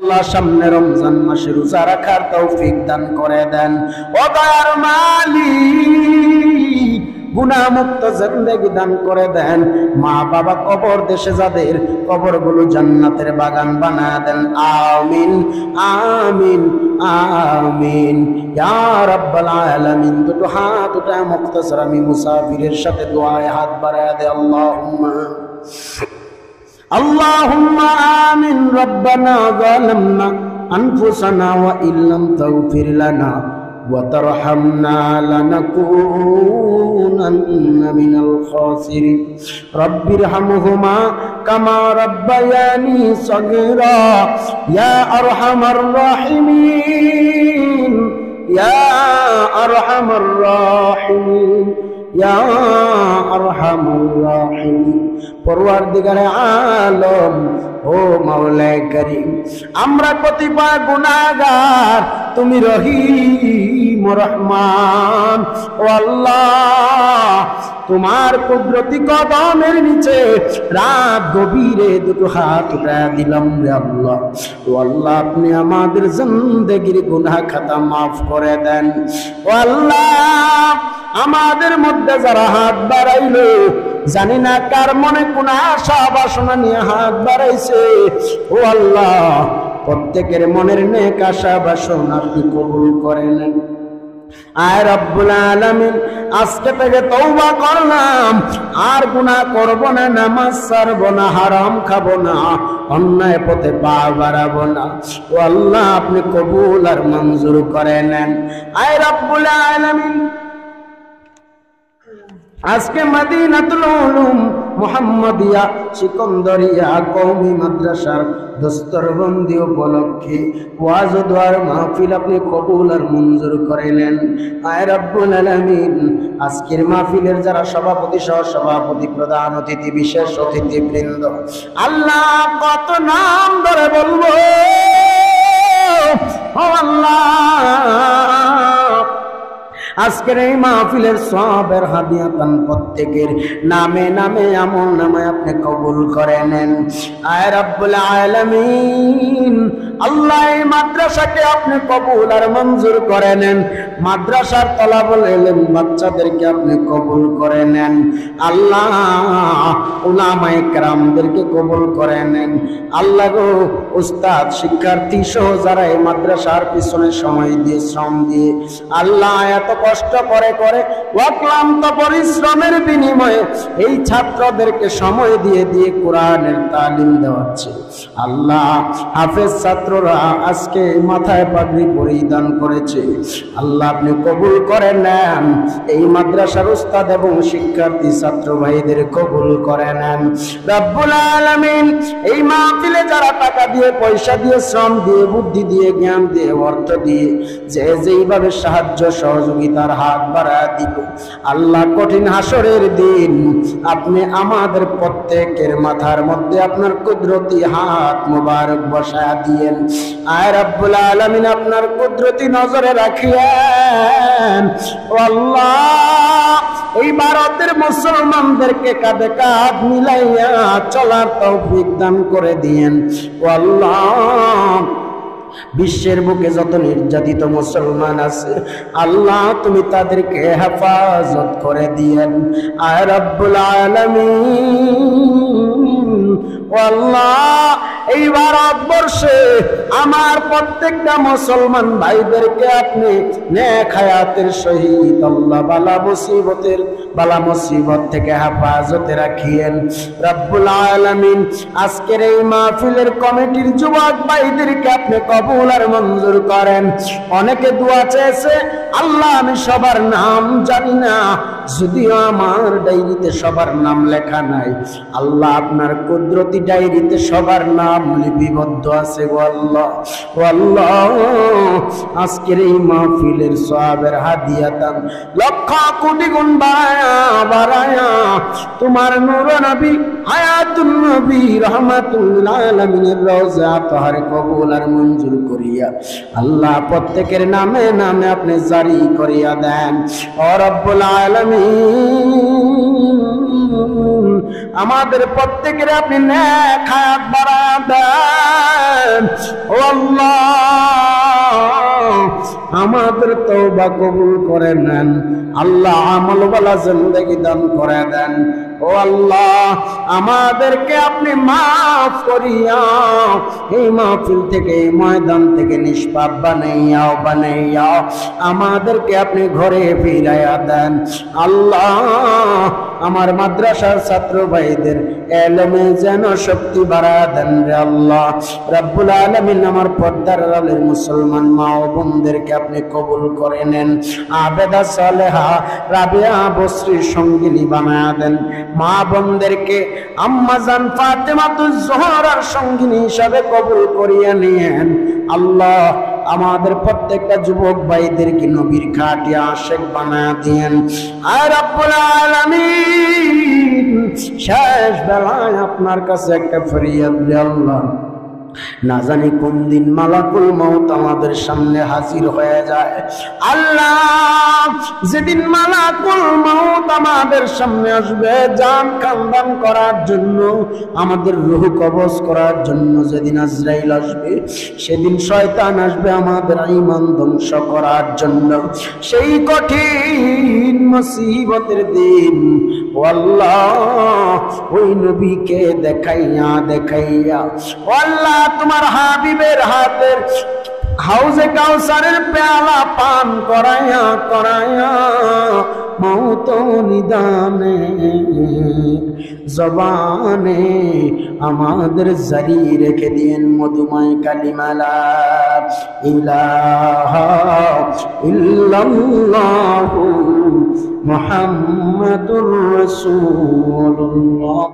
আল্লাহ সামনে রমজান মাসে রোজা রাখার তৌফিক দান করে দেন। ও দয়ার মালিক, গুনাহ মুক্ত জিন্দেগি দান করে দেন। মা বাবা কবর দেশে যাদের, কবরগুলো জান্নাতের বাগান বানায় দেন। আমিন আমিন আমিন ইয়া রাব্বাল আলামিন। দুটো হাত উঠায় মুখতাসার আমি মুসাফিরের সাথে দোয়ায় হাত বাড়ায় দে। আল্লাহুম্মা আমিন। রব্বানা যালামনা আনফুসানা ওয়া ইল্লাম তাগফির লানা ওয়া তারহামনা লানাকুনান্না মিনাল খাসিরিন। রব্বিরহামহুমা কামা রাব্বায়ানি সগীরা ইয়া আরহামার রাহিমিন ইয়া আরহামার রাহিমিন ইয়া আরহামার রাহিমিন। পরওয়ারদিগারে আলম, ও মাওলায়ে কারীম, আমরা কতিপয় গুনাহগার, তুমি রহিম রহমান। ও আল্লাহ, তোমার কুদরতি কদমের নিচে রাত গভীরে দুটো হাত উঠায় দিলাম রে আল্লাহ। ও আল্লাহ, আপনি আমাদের জিন্দেগির গুনাহ খাতা মাফ করে দেন। ও আল্লাহ, আমাদের মধ্যে যারা হাত বাড়াইলো, জানি না কার মনে কোন আশা বাসনা নিয়ে হাত বাড়াইছে, ও আল্লাহ, প্রত্যেকের মনের নেক আশা বাসনা আপনি কবুল করে নেন। আয় রব্বুল আলামিন, আজকে থেকে তওবা করলাম, আর গুনাহ করব না, নামাজ ছাড়ব না, হারাম খাবো না, অন্যায় পথে পা বাড়াবো না। ও আল্লাহ, আপনি কবুল আর মঞ্জুর করে নেন। আয় রব্বুল আলামিন, আজকে মদিনাতুল উলুম মুহাম্মাদিয়া সিকন্দরিয়া কওমি মাদ্রাসার দস্তরবন্দি উপলক্ষে ওয়াজ ও দোয়ার মাহফিল আপনি কবুল আর মঞ্জুর করে নেন। আয় রব্বুল আলামিন, আজকের মাহফিলের যারা সভাপতি, সহ সভাপতি, প্রধান অতিথি, বিশেষ অতিথিবৃন্দ, আল্লাহ কত নাম ধরে বলবো, ও আল্লাহ, আজকের এই মাহফিলের সওয়াবের হাদিয়া পান প্রত্যেকের নামে নামে আমল নামে আপনি কবুল করে নেন। আয় রব্বুল আলামিন, আল্লাহ, এই মাদ্রাসাকে আপনি কবুল আর মঞ্জুর করে নেন। মাদ্রাসার তলাবুল ইলম বাচ্চাদেরকে আপনি কবুল করে নেন। আল্লাহ, উলামায়ে কেরামদেরকে কবুল করে নেন। আল্লাহ গো, উস্তাদ, শিক্ষার্থী সহ যারা এই মাদ্রাসার পিছনে সময় দিয়ে, শ্রম দিয়ে, আল্লাহ, এত কষ্ট করে করে অক্লান্ত পরিশ্রমের বিনিময়ে এই ছাত্রদেরকে সময় দিয়ে দিয়ে কোরআনের তালিম দেওয়াচ্ছে, আল্লাহ, হাফেজ ছাত্ররা আজকে মাথায় পাগড়ি পরিধান করেছে, আল্লাহ, আপনি কবুল করে নেন। এই মাদ্রাসার উস্তাদ এবং শিক্ষার্থী ছাত্র ভাইদের কবুল করে নেন। রব্বুল আলামিন, এই মাহফিলে যারা টাকা দিয়ে, পয়সা দিয়ে, শ্রম দিয়ে, বুদ্ধি দিয়ে, জ্ঞান দিয়ে, অর্থ দিয়ে যে যেইভাবে সাহায্য সহযোগিতার হাত বাড়ায় দিল, আল্লাহ, কঠিন হাসরের দিন আপনি আমাদের প্রত্যেকের মাথার মধ্যে আপনার কুদরতি হাত মুবারক বসায়া দিয়েন। আয় রব্বুল আলামিন, আপনার কুদরতি নজরে রাখিয়েন। ও আল্লাহ, এই ভারতের মুসলমানদেরকে কাঁধে কাঁধ মিলাইয়া চলার তৌফিক দান করে দিয়েন। ও আল্লাহ, বিশ্বের বুকে যত নির্যাতিত মুসলমান আছে, আল্লাহ, তুমি তাদেরকে হেফাজত করে দিয়েন। আয় রব্বুল আলামিন, ও আল্লাহ, এই ভারতবর্ষে আমার প্রত্যেকটা মুসলমান ভাইদেরকে আপনি নেক হায়াতের সহিত আল্লাহ বালা মুসিবত থেকে হেফাজতে রাখিয়েন। রব্বুল আলামিন, আজকের এই মাহফিলের কমিটির যুবক ভাইদেরকে আপনি কবুল আর মঞ্জুর করেন। অনেকে দোয়া চেয়েছে, আল্লাহ, আমি সবার নাম জানি না, যদিও আমার ডায়েরিতে সবার নাম লেখা নাই, আল্লাহ, আপনার কুদরতি ডায়েরিতে সবার নাম লিপিবদ্ধ আছে। গো আল্লাহ, ও আল্লাহ, আজকের এই মাহফিলের সওয়াবের হাদিয়া দান লক্ষ কোটি গুণ বাড়ায়া তোমার নূর নবী হায়াতুন নবী রাহমাতুল আলামিনের রওজা তাহারে কবুল আর মঞ্জুর করিয়া আল্লাহ প্রত্যেকের নামে নামে আপনি জারি করিয়া দেন। ও রব্বুল আলামিন, আমাদের প্রত্যেকের আপনি নেক হায়াত বাড়ান দেন। ও আল্লাহ, আমাদের তওবা কবুল করে নেন। আল্লাহ আমলওয়ালা জিন্দেগি দান করে দেন। ও আল্লাহ, আমাদেরকে আপনি মাফ করিয়া এই মাহফিল থেকে, এই ময়দান থেকে নিষ্পাপ বানাইয়া আমাদেরকে আপনি ঘরে ফিরাইয়া দেন। আল্লাহ, আমার মাদ্রাসার ছাত্র ভাইদের ইলমে যেন শক্তি বাড়া দেন রে আল্লাহ রাব্বুল আলামিন। আমার পর্দার আড়ালের মুসলমান মা ও বোনদেরকে আপনি কবুল করে নেন। আবেদা সালেহা রাবিয়া বসরির সঙ্গিনী বানায়া দেন। মা বোনদেরকে আম্মাজান ফাতেমাতুজ জোহরার সঙ্গিনী হিসাবে কবুল করিয়া নিয়েন। আল্লাহ, আমাদের প্রত্যেকটা যুবক ভাইদেরকে নবীর খাঁটি আশিক বানায়া দিয়েন। আর রব্বুল আলামিন, শেষ বেলায় আপনার কাছে একটা ফরিয়াদ রে আল্লাহ, না জানি কোন দিন মালাকুল মউত আমাদের সামনে হাজির হয়ে যায়। আল্লাহ, যেদিন মালাকুল মউত আমাদের সামনে আসবে জান খানদান করার জন্য, আমাদের রূহ কবজ করার জন্য, যেদিন আজরাইল আসবে, সেদিন শয়তান আসবে আমাদের ঈমান ধ্বংস করার জন্য। সেই কঠিন মুসিবতের দিন ও আল্লাহ, ওই নবীকে দেখাইয়া ও আল্লাহ, তোমার হাবিবের হাতের হাউজে কাউসারের পেয়ালা পান করাইয়া মৌত নিদানে জবানে আমাদের জারি রেখে দিয়েন মধুময় কালিমা লা ইলাহা ইল্লাল্লাহু মুহাম্মাদুর রাসূলুল্লাহ।